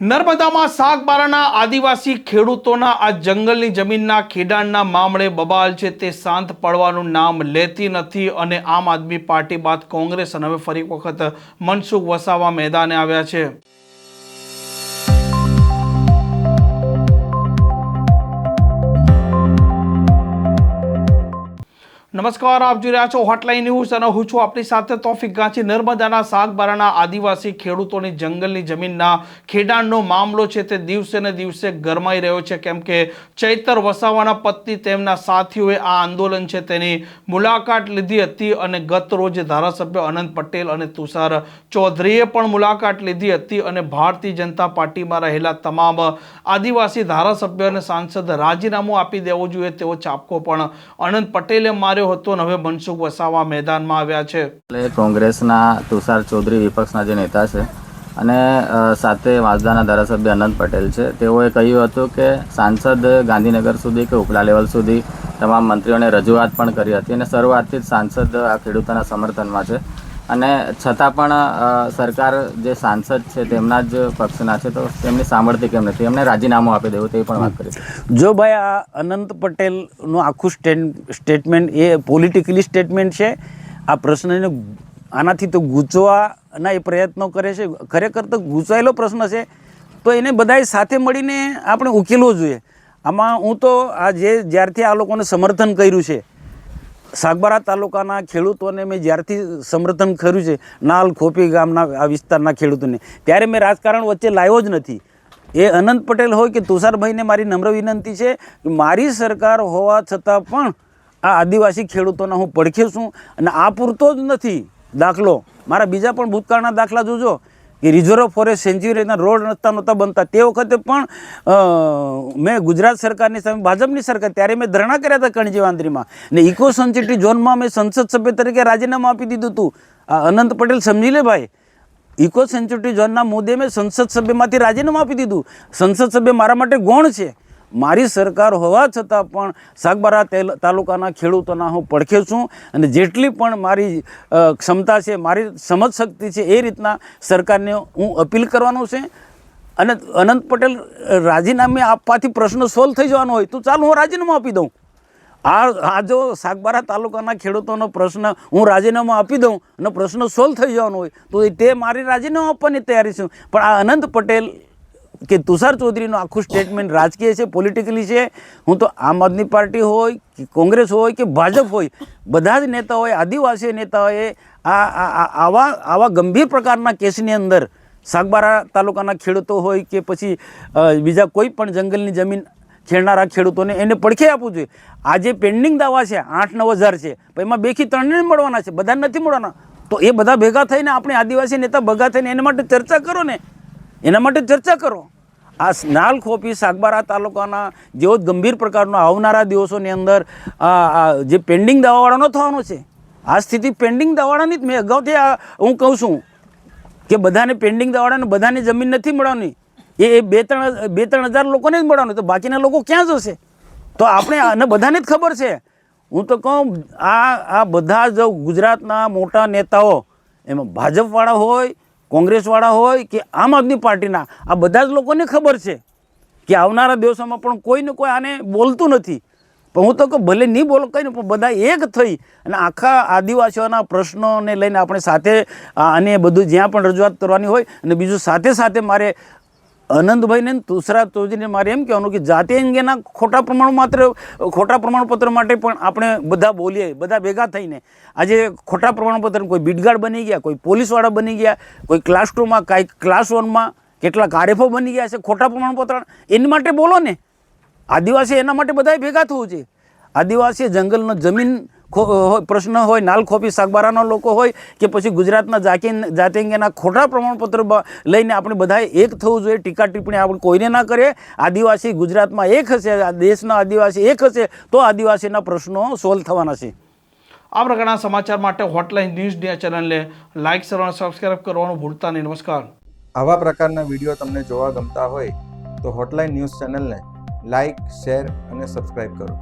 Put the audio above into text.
નર્મદામાં સાગબારાના આદિવાસી ખેડૂતોના આ જંગલની જમીનના ખેડાણના મામલે બબાલ છે તે શાંત પડવાનું નામ લેતી નથી અને આમ આદમી પાર્ટી બાદ કોંગ્રેસ અને હવે ફરી વખત મનસુખ વસાવા મેદાને આવ્યા છે। નમસ્કાર, આપ જોઈ રહ્યા છો હોટલાઇન ન્યૂઝ અને હું છું આપની સાથે તોફિક ગાંચી। નર્મદાના સાગબારાના આદિવાસી ખેડૂતોની જંગલની જમીનના ખેડાણનો મામલો છે તે દિવસે ને દિવસે ગરમાઈ રહ્યો છે, કેમ કે ચૈતર વસાવાના પત્ની તેમના સાથીઓએ આ આંદોલન છે તેની મુલાકાત લીધી હતી અને ગત રોજ ધારાસભ્ય અનંત પટેલ અને તુષાર ચૌધરીએ પણ મુલાકાત લીધી હતી અને ભારતીય જનતા પાર્ટીમાં રહેલા તમામ આદિવાસી ધારાસભ્ય અને સાંસદ રાજીનામું આપી દેવું જોઈએ તેવો ચાપકો પણ અનંત પટેલે માર્યો હતો। હવે મનસુખ વસાવા મેદાનમાં આવ્યા છે। કોંગ્રેસના તુષાર ચૌધરી વિપક્ષના જે નેતા છે અને સાથે વાંસદાના ધારાસભ્ય અનંત પટેલ છે, તેઓએ કહ્યું હતું કે સાંસદ ગાંધીનગર સુધી કે ઉપલા લેવલ સુધી તમામ મંત્રીઓને રજૂઆત પણ કરી હતી અને શરૂઆતથી જ સાંસદ આ ખેડૂતોના સમર્થનમાં છે અને છતાં પણ સરકાર જે સાંસદ છે તેમના જ પક્ષના છે, તો તેમની સાંભળતી કેમ નથી? એમને રાજીનામું આપી દેવું તે પણ વાત કરી। જો ભાઈ આ અનંત પટેલનું આખું સ્ટેટમેન્ટ એ પોલિટિકલી સ્ટેટમેન્ટ છે। આ પ્રશ્નને આનાથી તો ગૂંચવાના એ પ્રયત્નો કરે છે, ખરેખર તો ગૂંચવાયેલો પ્રશ્ન છે તો એને બધાએ સાથે મળીને આપણે ઉકેલવો જોઈએ। આમાં હું તો આ જ્યારથી આ લોકોને સમર્થન કર્યું છે, સાગબારા તાલુકાના ખેડૂતોને મેં જ્યારથી સમર્થન કર્યું છે, નાલ ખોપી ગામના આ વિસ્તારના ખેડૂતોને, ત્યારે મેં રાજકારણ વચ્ચે લાવ્યો જ નથી। એ અનંત પટેલ હોય કે તુષારભાઈને મારી નમ્ર વિનંતી છે કે મારી સરકાર હોવા છતાં પણ આ આદિવાસી ખેડૂતોના હું પડખે છું અને આ પૂરતો જ નથી દાખલો, મારા બીજા પણ ભૂતકાળના દાખલા જોજો કે રિઝર્વ ફોરેસ્ટ સેન્ચ્યુરીના રોડ નહોતા બનતા તે વખતે પણ મેં ગુજરાત સરકારની સામે ભાજપની સરકાર ત્યારે મેં ધરણા કર્યા હતા કણજી વાંદરીમાં ને ઇકો સેન્સિટિવ ઝોનમાં મેં સંસદ સભ્ય તરીકે રાજીનામું આપી દીધું હતું। આ અનંત પટેલ સમજી લે ભાઈ, ઇકો સેન્સિટિવ ઝોનના મુદ્દે મેં સંસદ સભ્યમાંથી રાજીનામું આપી દીધું। સંસદ સભ્ય મારા માટે ગૌણ છે। મારી સરકાર હોવા છતાં પણ સાગબારા તાલુકાના ખેડૂતોના હું પડખે છું અને જેટલી પણ મારી ક્ષમતા છે, મારી સમજ શક્તિ છે એ રીતના સરકારને હું અપીલ કરવાનો છે। અને અનંત પટેલ રાજીનામે આપવાથી પ્રશ્ન સોલ્વ થઈ જવાનો હોય તો ચાલો હું રાજીનામું આપી દઉં। આ જો સાગબારા તાલુકાના ખેડૂતોનો પ્રશ્ન હું રાજીનામું આપી દઉં અને પ્રશ્ન સોલ્વ થઈ જવાનો હોય તો તે મારી રાજીનામું આપવાની તૈયારી છે। પણ આ અનંત પટેલ કે તુષાર ચૌધરીનું આખું સ્ટેટમેન્ટ રાજકીય છે, પોલિટિકલી છે। હું તો આમ આદમી પાર્ટી હોય કે કોંગ્રેસ હોય કે ભાજપ હોય, બધા જ નેતાઓએ, આદિવાસી નેતાઓએ આવા ગંભીર પ્રકારના કેસની અંદર સાગબારા તાલુકાના ખેડૂતો હોય કે પછી બીજા કોઈ પણ જંગલની જમીન ખેડનારા ખેડૂતોને એને પડખે આપવું જોઈએ। આ જે પેન્ડિંગ દાવા છે 8-9 હજાર છે, એમાં 2 થી 3 મળવાના છે, બધા નથી મળવાના। તો એ બધા ભેગા થઈને આપણે આદિવાસી નેતા ભેગા થઈને એના માટે ચર્ચા કરો ને, એના માટે ચર્ચા કરો। આ નાલ ખોપી સાગબારા તાલુકાના જેવો જ ગંભીર પ્રકારનો આવનારા દિવસોની અંદર જે પેન્ડિંગ દાવાવાળાનો થવાનો છે, આ સ્થિતિ પેન્ડિંગ દાવાવાળાની જ મેં અગાઉથી હું કહું છું કે બધાને પેન્ડિંગ દાવાવાળાને બધાને જમીન નથી મળવાની, એ 2-3 હજાર લોકોને જ મળવાનું, તો બાકીના લોકો ક્યાં જશે? તો આપણે આને બધાને જ ખબર છે। હું તો કહું આ બધા જ ગુજરાતના મોટા નેતાઓ, એમાં ભાજપવાળા હોય, કોંગ્રેસવાળા હોય કે આમ આદમી પાર્ટીના, આ બધા જ લોકોને ખબર છે કે આવનારા દિવસોમાં પણ કોઈને કોઈ આને બોલતું નથી। પણ હું તો કહું ભલે નહીં બોલો કંઈ નહીં, પણ બધા એક થઈ અને આખા આદિવાસીઓના પ્રશ્નોને લઈને આપણે સાથે આને બધું જ્યાં પણ રજૂઆત કરવાની હોય અને બીજું સાથે મારે અનંતભાઈને તુષાર ચૌધરીને મારે એમ કહેવાનું કે જાતિ અંગેના ખોટા પ્રમાણપત્ર માટે પણ આપણે બધા બોલીએ, બધા ભેગા થઈને। આજે ખોટા પ્રમાણપત્ર કોઈ બીટગાર્ડ બની ગયા, કોઈ પોલીસવાળા બની ગયા, કોઈ ક્લાસ 2માં, કાંઈ ક્લાસ 1માં કેટલાક આરએફઓ બની ગયા છે ખોટા પ્રમાણપત્ર, એની માટે બોલો ને। આદિવાસી એના માટે બધાએ ભેગા થવું છે। આદિવાસી જંગલનો જમીન પ્રશ્ન હોય, નાલ ખોપી સાગબારાના લોકો હોય કે પછી ગુજરાતના જાતિ અંગેના ખોટા પ્રમાણપત્ર લઈને આપણે બધાએ એક થવું જોઈએ। ટીકા ટિપ્પણી આપણે કોઈને ના કરીએ। આદિવાસી ગુજરાતમાં એક હશે, આ દેશના આદિવાસી એક હશે તો આદિવાસીના પ્રશ્નો સોલ્વ થવાના છે। આ પ્રકારના સમાચાર માટે હોટલાઇન ન્યૂઝ ચેનલને લાઇક, શેર અને સબસ્ક્રાઇબ કરવાનું ભૂલતા નહીં। નમસ્કાર। આવા પ્રકારના વિડીયો તમને જોવા ગમતા હોય તો હોટલાઇન ન્યૂઝ ચેનલને લાઇક, શેર અને સબસ્ક્રાઇબ કરો।